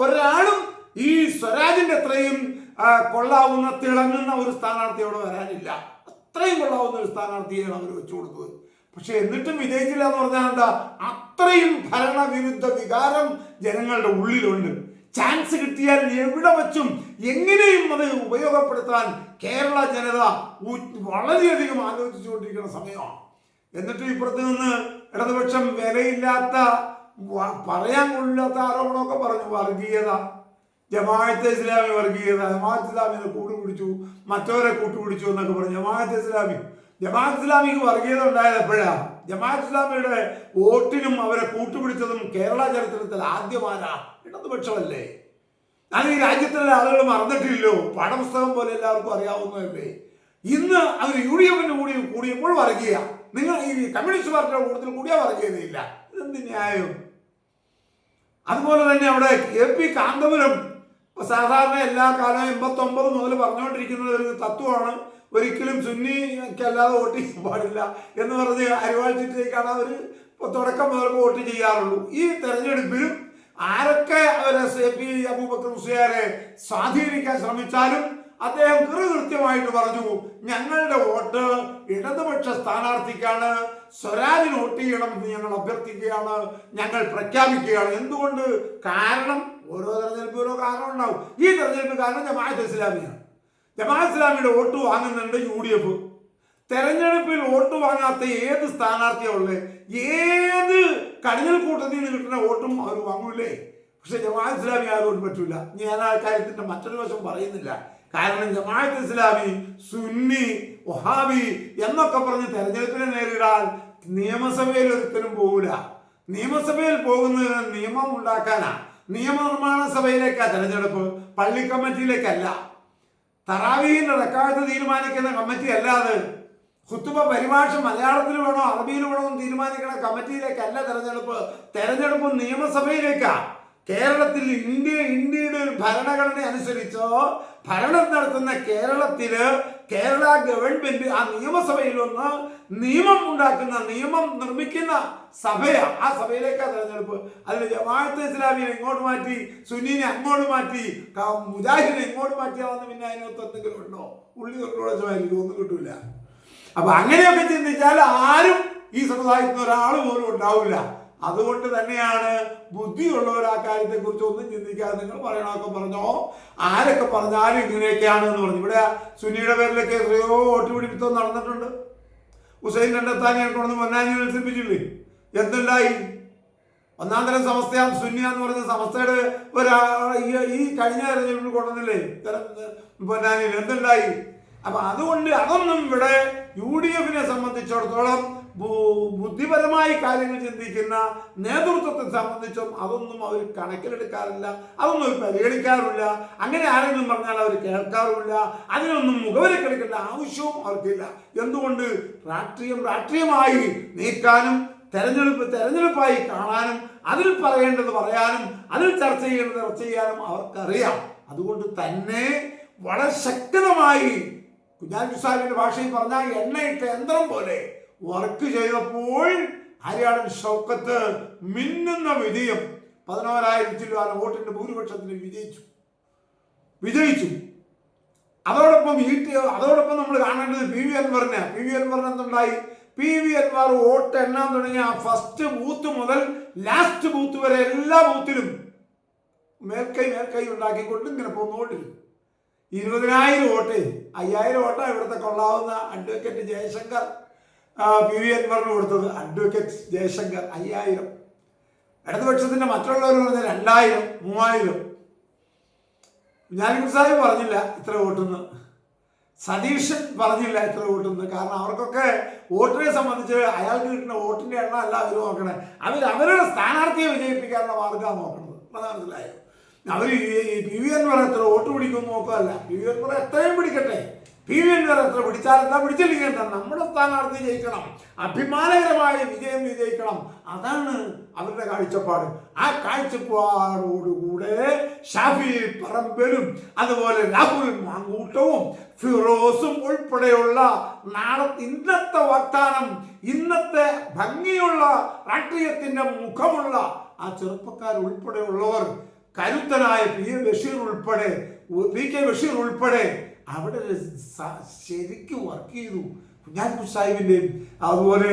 ഒരാളും ഈ സ്വരാജിന്റെ അത്രയും കൊള്ളാവുന്ന തിളങ്ങുന്ന ഒരു സ്ഥാനാർത്ഥി അവിടെ വരാനില്ല. അത്രയും കൊള്ളാവുന്ന ഒരു സ്ഥാനാർത്ഥിയാണ് അവർ വെച്ചു കൊടുത്തത്. പക്ഷെ എന്നിട്ടും വിജയിച്ചില്ല എന്ന് പറഞ്ഞാൽ എന്താ? അത്രയും ഭരണവിരുദ്ധ വികാരം ജനങ്ങളുടെ ഉള്ളിലുണ്ട്. ചാൻസ് കിട്ടിയാൽ എവിടെ വച്ചും എങ്ങനെയും അത് ഉപയോഗപ്പെടുത്താൻ കേരള ജനത വളരെയധികം ആലോചിച്ചുകൊണ്ടിരിക്കുന്ന സമയമാണ്. എന്നിട്ടും ഇപ്പുറത്ത് നിന്ന് ഇടതുപക്ഷം വിലയില്ലാത്ത പറയാൻ കൊള്ളില്ലാത്ത ആരോപണമൊക്കെ പറഞ്ഞു. വർഗീയത, ജമാഅത്തെ ഇസ്ലാമി വർഗീയത, ജമാഅത്തെ ഇസ്ലാമിനെ കൂട്ടുപിടിച്ചു, മറ്റവരെ കൂട്ടുപിടിച്ചു എന്നൊക്കെ പറഞ്ഞു. ജമാഅത്തെ ഇസ്ലാമി ജമാഅത്ത് ഇസ്ലാമിക്ക് വർഗീയത ഉണ്ടായത് എപ്പോഴാണ്? ജമാഅത്ത് ഇസ്ലാമിയുടെ വോട്ടിനും അവരെ കൂട്ടുപിടിച്ചതും കേരള ചരിത്രത്തിൽ ആദ്യമാരാ ഇടതുപക്ഷമല്ലേ? അത് ഈ രാജ്യത്തിലെ ആളുകൾ മറന്നിട്ടില്ലല്ലോ. പാഠപുസ്തകം പോലെ എല്ലാവർക്കും അറിയാവുന്നതല്ലേ. ഇന്ന് അവർ UDF കൂടിയപ്പോൾ വർഗീയ, നിങ്ങൾ ഈ കമ്മ്യൂണിസ്റ്റ് പാർട്ടിയുടെ കൂട്ടത്തിൽ കൂടിയാൽ വർഗീയതയില്ല. ഇതെന്ത് ന്യായം? അതുപോലെ തന്നെ അവിടെ KP കാന്തപുരം സാധാരണ എല്ലാ കാലവും 89 മുതൽ പറഞ്ഞുകൊണ്ടിരിക്കുന്നത് ഒരു തത്വമാണ്, ഒരിക്കലും സുന്നിക്കല്ലാതെ വോട്ട് ചെയ്യാൻ പാടില്ല എന്ന് പറഞ്ഞ് അരിവാൾ ചുറ്റിലേക്കാണ് അവർ തുടക്കം മുതൽ വോട്ട് ചെയ്യാറുള്ളൂ. ഈ തെരഞ്ഞെടുപ്പിലും ആരൊക്കെ AP അബൂബക്കർ മുസ്ലിയാരെ സ്വാധീനിക്കാൻ ശ്രമിച്ചാലും അദ്ദേഹം കൃത്യമായിട്ട് പറഞ്ഞു, ഞങ്ങളുടെ വോട്ട് ഇടതുപക്ഷ സ്ഥാനാർത്ഥിക്കാണ്, സ്വരാജിന് വോട്ട് ചെയ്യണമെന്ന് ഞങ്ങൾ അഭ്യർത്ഥിക്കുകയാണ്, ഞങ്ങൾ പ്രഖ്യാപിക്കുകയാണ്. എന്തുകൊണ്ട്? കാരണം ഓരോ തെരഞ്ഞെടുപ്പ് ഓരോ കാരണം ഉണ്ടാവും. ഈ തെരഞ്ഞെടുപ്പ് കാരണം ജമാഅത്ത് ഇസ്ലാമിയാണ്. ജമാഅത്ത് ഇസ്ലാമിയുടെ വോട്ട് വാങ്ങുന്നുണ്ട് UDF. തെരഞ്ഞെടുപ്പിൽ വോട്ട് വാങ്ങാത്ത ഏത് സ്ഥാനാർത്ഥിയാണ് ഉള്ളത്? ഏത് കടിഞ്ഞൽ കൂട്ടത്തിൽ നിന്ന് കിട്ടുന്ന വോട്ടും അവർ വാങ്ങൂലേ? പക്ഷെ ജമാഅത്ത് ഇസ്ലാമി ആരോട് പറ്റൂല. ഞാൻ ആ കാര്യത്തിന്റെ മറ്റൊരു വശം പറയുന്നില്ല. കാരണം ജമാഅത്ത് ഇസ്ലാമി, സുന്നി, വഹാബി എന്നൊക്കെ പറഞ്ഞ് തെരഞ്ഞെടുപ്പിനെ നേരിടാൻ നിയമസഭയിൽ ഒരുത്തരും പോകൂല. നിയമസഭയിൽ പോകുന്നതിന് നിയമം ഉണ്ടാക്കാനാ, നിയമനിർമ്മാണ സഭയിലേക്കാ തെരഞ്ഞെടുപ്പ്, പള്ളി കമ്മിറ്റിയിലേക്കല്ല. തറാവീഹിന്റെ റക്അത്ത് തീരുമാനിക്കുന്ന കമ്മിറ്റി അല്ലാതെ ഖുതുബ പരിഭാഷ മലയാളത്തിൽ വേണോ അറബിയിൽ വേണോ തീരുമാനിക്കുന്ന കമ്മിറ്റിയിലേക്കല്ല തെരഞ്ഞെടുപ്പ്. തെരഞ്ഞെടുപ്പ് നിയമസഭയിലേക്കാ. കേരളത്തിൽ ഇന്ത്യയുടെ ഒരു ഭരണഘടന അനുസരിച്ചോ ഭരണം നടത്തുന്ന കേരളത്തില് കേരള ഗവൺമെന്റ് ആ നിയമസഭയിൽ വന്ന് നിയമം ഉണ്ടാക്കുന്ന, നിയമം നിർമ്മിക്കുന്ന സഭയാ. ആ സഭയിലേക്കാണ് തെരഞ്ഞെടുപ്പ്. അതിൽ ജമാഅത്ത് ഇസ്ലാമിയെ ഇങ്ങോട്ട് മാറ്റി, സുന്നീനെ അങ്ങോട്ട് മാറ്റി, മുജാഹിദിനെ ഇങ്ങോട്ട് മാറ്റിയാവുന്ന പിന്നെ അതിനകത്ത് എന്തെങ്കിലും ഉണ്ടോ? ഉള്ളി തൊട്ടുളച്ചമായിരിക്കും, ഒന്നും കിട്ടൂല. അപ്പൊ അങ്ങനെയൊക്കെ ചിന്തിച്ചാൽ ആരും ഈ സമുദായത്തിന് ഒരാൾ പോലും ഉണ്ടാവില്ല. അതുകൊണ്ട് തന്നെയാണ് ബുദ്ധിയുള്ളവർ ആ കാര്യത്തെ കുറിച്ച് ഒന്നും ചിന്തിക്കാതെ നിങ്ങൾ പറയണമൊക്കെ പറഞ്ഞോ, ആരൊക്കെ പറഞ്ഞാലും ഇങ്ങനെയൊക്കെയാണ് എന്ന് പറഞ്ഞു. ഇവിടെ സുന്നിയുടെ പേരിലൊക്കെ എത്രയോ വോട്ട് പിടിപ്പിത്തം നടന്നിട്ടുണ്ട്. ഹുസൈൻ രണ്ടെത്താനിയെ കൊണ്ടു പൊന്നാനി മത്സരിപ്പിച്ചില്ലേ? എന്തുണ്ടായി? ഒന്നാം തരം സമസ്തയാണ് സുന്നി എന്ന് പറഞ്ഞ സമസ്തയുടെ ഈ കഴിഞ്ഞ തെരഞ്ഞെടുപ്പിൽ കൊണ്ടുവന്നില്ലേ പൊന്നാനിയിൽ? എന്തുണ്ടായി? അപ്പൊ അതുകൊണ്ട് അതൊന്നും ഇവിടെ UDF-നെ സംബന്ധിച്ചിടത്തോളം ബുദ്ധിപരമായി കാര്യങ്ങൾ ചിന്തിക്കുന്ന നേതൃത്വത്തെ സംബന്ധിച്ചും അതൊന്നും അവർ കണക്കിലെടുക്കാറില്ല, അതൊന്നും അവർ പരിഗണിക്കാറില്ല. അങ്ങനെ ആരെങ്കിലും പറഞ്ഞാൽ അവർ കേൾക്കാറുമില്ല. അതിനൊന്നും മുഖവിലക്കെടുക്കേണ്ട ആവശ്യവും അവർക്കില്ല. എന്തുകൊണ്ട്? രാഷ്ട്രീയമായി നീക്കാനും തെരഞ്ഞെടുപ്പായി കാണാനും അതിൽ പറയേണ്ടത് പറയാനും അതിൽ ചർച്ച ചെയ്യേണ്ടത് ചർച്ച ചെയ്യാനും അവർക്കറിയാം. അതുകൊണ്ട് തന്നെ വളരെ ശക്തമായി കുഞ്ഞാലി സാഹിബിന്റെ ഭാഷയിൽ പറഞ്ഞാൽ എണ്ണയിട്ട യന്ത്രം പോലെ വർക്ക് ചെയ്തപ്പോൾ ഹരിയാണൻ ഷൗക്കത്ത് മിന്നുന്ന വിജയം, 14,000 വോട്ടിന്റെ ഭൂരിപക്ഷത്തിന് വിജയിച്ചു. അതോടൊപ്പം നമ്മൾ കാണേണ്ടത് PV അൻവറിന് എന്തുണ്ടായി? PV അൻവർ വോട്ട് എണ്ണാൻ തുടങ്ങിയ ഫസ്റ്റ് ബൂത്ത് മുതൽ ലാസ്റ്റ് ബൂത്ത് വരെ എല്ലാ ബൂത്തിലും മേൽക്കൈ ഉണ്ടാക്കിക്കൊണ്ട് ഇങ്ങനെ പോന്നുകൊണ്ടിരുന്നു. 20,000 വോട്ട്, 5,000 വോട്ടാണ് ഇവിടുത്തെ കൊള്ളാവുന്ന അഡ്വക്കേറ്റ് ജയശങ്കർ PV അൻവറിന് കൊടുത്തത്. അഡ്വക്കേറ്റ് ജയശങ്കർ 5,000. ഇടതുപക്ഷത്തിന്റെ മറ്റുള്ളവർ പറഞ്ഞ 2,000, 3,000. കുഞ്ഞാലിക്കുട്ടി സാഹിബ് പറഞ്ഞില്ല ഇത്ര വോട്ടെന്ന്, സതീശൻ പറഞ്ഞില്ല ഇത്ര വോട്ടെന്ന്. കാരണം അവർക്കൊക്കെ വോട്ടിനെ സംബന്ധിച്ച് അയാൾക്ക് കിട്ടുന്ന വോട്ടിന്റെ എണ്ണം അല്ല അവർ നോക്കണേ, അവരുടെ സ്ഥാനാർത്ഥിയെ വിജയിപ്പിക്കാനുള്ള മാർഗ്ഗമാണ് നോക്കുന്നത്. മനസ്സിലായോ? അവർ PV അൻവർ എത്ര വോട്ട് പിടിക്കുമെന്ന് നോക്കുകയല്ല. PV അൻവർ എത്രയും പിടിക്കട്ടെ, PV അൻവർ എത്ര പിടിച്ചാലെന്താ, പിടിച്ചില്ലെങ്കിൽ എന്താ, നമ്മുടെ സ്ഥാനാർത്ഥി ജയിക്കണം, അഭിമാനകരമായ വിജയം വിജയിക്കണം. അതാണ് അവരുടെ കാഴ്ചപ്പാട്. ആ കാഴ്ചപ്പാടോടുകൂടെ ഷാഫി പറമ്പലും അതുപോലെ രാഹുൽ മാങ്കൂട്ടവും ഫിറോസും ഉൾപ്പെടെയുള്ള ഇന്നത്തെ വാഗ്ദാനം, ഇന്നത്തെ ഭംഗിയുള്ള രാഷ്ട്രീയത്തിന്റെ മുഖമുള്ള ആ ചെറുപ്പക്കാർ ഉൾപ്പെടെയുള്ളവർ, കരുത്തനായ PK ബഷീർ ഉൾപ്പെടെ അവിടെ ശരിക്കും വർക്ക് ചെയ്തു. കുഞ്ഞാലിക്കുട്ടി സാഹിബിന്റെയും അതുപോലെ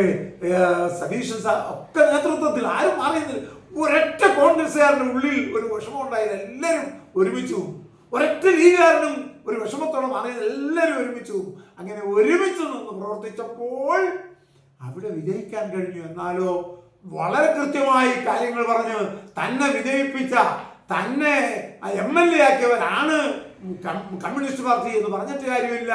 സതീശൻ ഒക്കെ നേതൃത്വത്തിൽ ആരും അറിയുന്നില്ല. ഒരൊറ്റ കോൺഗ്രസ്സുകാരൻ്റെ ഉള്ളിൽ ഒരു വിഷമം ഉണ്ടായത് എല്ലാവരും ഒരുമിച്ചു. ഒരൊറ്റ ലീഗുകാരനും ഒരു വിഷമത്തോടെ മാറിയത് എല്ലാവരും ഒരുമിച്ചു. അങ്ങനെ ഒരുമിച്ച് നിന്ന് പ്രവർത്തിച്ചപ്പോൾ അവിടെ വിജയിക്കാൻ കഴിഞ്ഞു. എന്നാലോ വളരെ കൃത്യമായി കാര്യങ്ങൾ പറഞ്ഞ് തന്നെ വിജയിപ്പിച്ച, തന്നെ MLA ആക്കിയവരാണ് കമ്മ്യൂണിസ്റ്റ് പാർട്ടി എന്ന് പറഞ്ഞിട്ട് കാര്യമില്ല.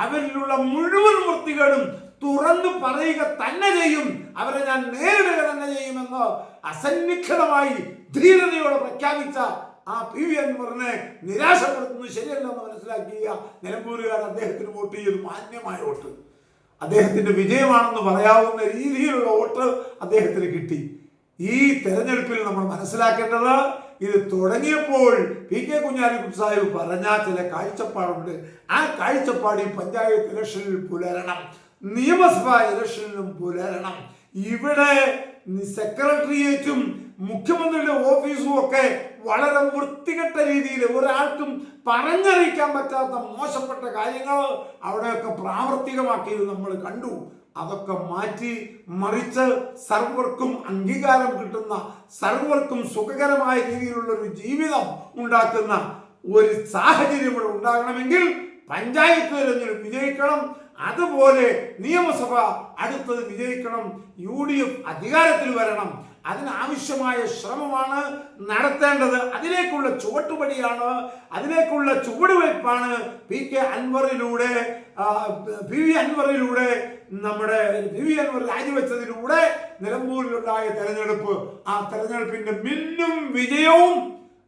അവരിലുള്ള മുഴുവൻ വൃത്തികളും തുറന്നു പറയുക തന്നെ ചെയ്യും, അവരെ ഞാൻ നേരിടുക തന്നെ ചെയ്യുമെന്ന് അസന്നിഗ്ധമായി ധീരതയോടെ പ്രഖ്യാപിച്ച ആ പി വി അൻവറിനെ നിരാശപ്പെടുത്തുന്നത് ശരിയല്ലെന്ന് മനസ്സിലാക്കിയ നിലമ്പൂരുകാർ അദ്ദേഹത്തിന് വോട്ട് ചെയ്ത് മാന്യമായ വോട്ട്, അദ്ദേഹത്തിന്റെ വിജയമാണെന്ന് പറയാവുന്ന രീതിയിലുള്ള വോട്ട് അദ്ദേഹത്തിന് കിട്ടി. ഈ തെരഞ്ഞെടുപ്പിൽ നമ്മൾ മനസ്സിലാക്കേണ്ടത്, ഇത് തുടങ്ങിയപ്പോൾ പി കെ കുഞ്ഞാലിക്കുട്ടി സാഹിബ് പറഞ്ഞ ചില കാഴ്ചപ്പാടുണ്ട്. ആ കാഴ്ചപ്പാട് ഈ പഞ്ചായത്ത് ഇലക്ഷനിൽ പുലരണം, നിയമസഭാ ഇലക്ഷനിലും പുലരണം. ഇവിടെ സെക്രട്ടേറിയറ്റും മുഖ്യമന്ത്രിയുടെ ഓഫീസും ഒക്കെ വളരെ വൃത്തികെട്ട രീതിയിൽ ഒരാൾക്കും പറഞ്ഞറിയിക്കാൻ പറ്റാത്ത മോശപ്പെട്ട കാര്യങ്ങൾ അവിടെയൊക്കെ പ്രാവർത്തികമാക്കിയത് നമ്മൾ കണ്ടു. അതൊക്കെ മാറ്റി മറിച്ച് സർവർക്കും അംഗീകാരം കിട്ടുന്ന, സർവർക്കും സുഖകരമായ രീതിയിലുള്ള ഒരു ജീവിതം ഉണ്ടാക്കുന്ന ഒരു സാഹചര്യം ഇവിടെ ഉണ്ടാകണമെങ്കിൽ പഞ്ചായത്ത് തെരഞ്ഞെടുപ്പ് വിജയിക്കണം, അതുപോലെ നിയമസഭ അടുത്തത് വിജയിക്കണം, UDF അധികാരത്തിൽ വരണം. അതിനാവശ്യമായ ശ്രമമാണ് നടത്തേണ്ടത്. അതിലേക്കുള്ള ചുവട്ടുപടിയാണ്, അതിലേക്കുള്ള ചുവടുവയ്പ്പാണ് പി വി അൻവറിലൂടെ നമ്മുടെ പി വി അൻവർ രാജിവെച്ചതിലൂടെ നിലമ്പൂരിലുണ്ടായ തെരഞ്ഞെടുപ്പ്. ആ തെരഞ്ഞെടുപ്പിന്റെ മിന്നും വിജയവും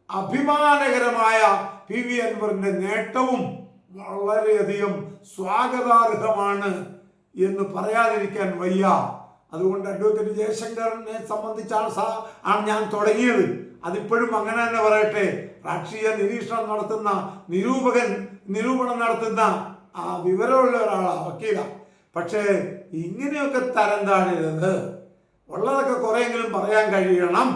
അഭിമാനകരമായ പി വി അൻവറിന്റെ നേട്ടവും വളരെയധികം സ്വാഗതാർഹമാണ് എന്ന് പറയാതിരിക്കാൻ വയ്യ. അതുകൊണ്ട് അഡ്വക്കേറ്റ് ജയശങ്കറിനെ സംബന്ധിച്ചാണ് ഞാൻ തുടങ്ങിയത്. അതിപ്പോഴും അങ്ങനെ തന്നെ പറയട്ടെ. രാഷ്ട്രീയ നിരീക്ഷണം നടത്തുന്ന നിരൂപണം നടത്തുന്ന ആ വിവരമുള്ള ഒരാളാണ്, വക്കീല. പക്ഷേ ഇങ്ങനെയൊക്കെ തരം താഴരുത്, ഉള്ളതൊക്കെ കുറെയെങ്കിലും പറയാൻ കഴിയണം.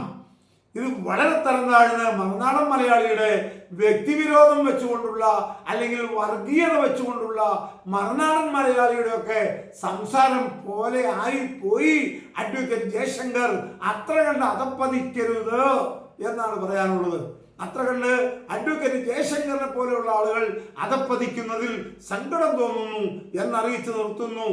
ഇത് വളരെ തരം താഴ്ന്ന മറുനാടൻ മലയാളിയുടെ വ്യക്തിവിരോധം വെച്ചുകൊണ്ടുള്ള അല്ലെങ്കിൽ വർഗീയത വെച്ചുകൊണ്ടുള്ള മറുനാടൻ മലയാളിയുടെ ഒക്കെ സംസാരം പോലെ ആയിപ്പോയി അഡ്വക്കേറ്റ് ജയശങ്കർ. അത്ര കണ്ട് അധപ്പതിക്കരുത് എന്നാണ് പറയാനുള്ളത്. അത്ര കണ്ട് അഡ്വക്കേറ്റ് ജയശങ്കറിനെ പോലെയുള്ള ആളുകൾ അധപ്പതിക്കുന്നതിൽ സങ്കടം തോന്നുന്നു എന്നറിയിച്ചു നിർത്തുന്നു.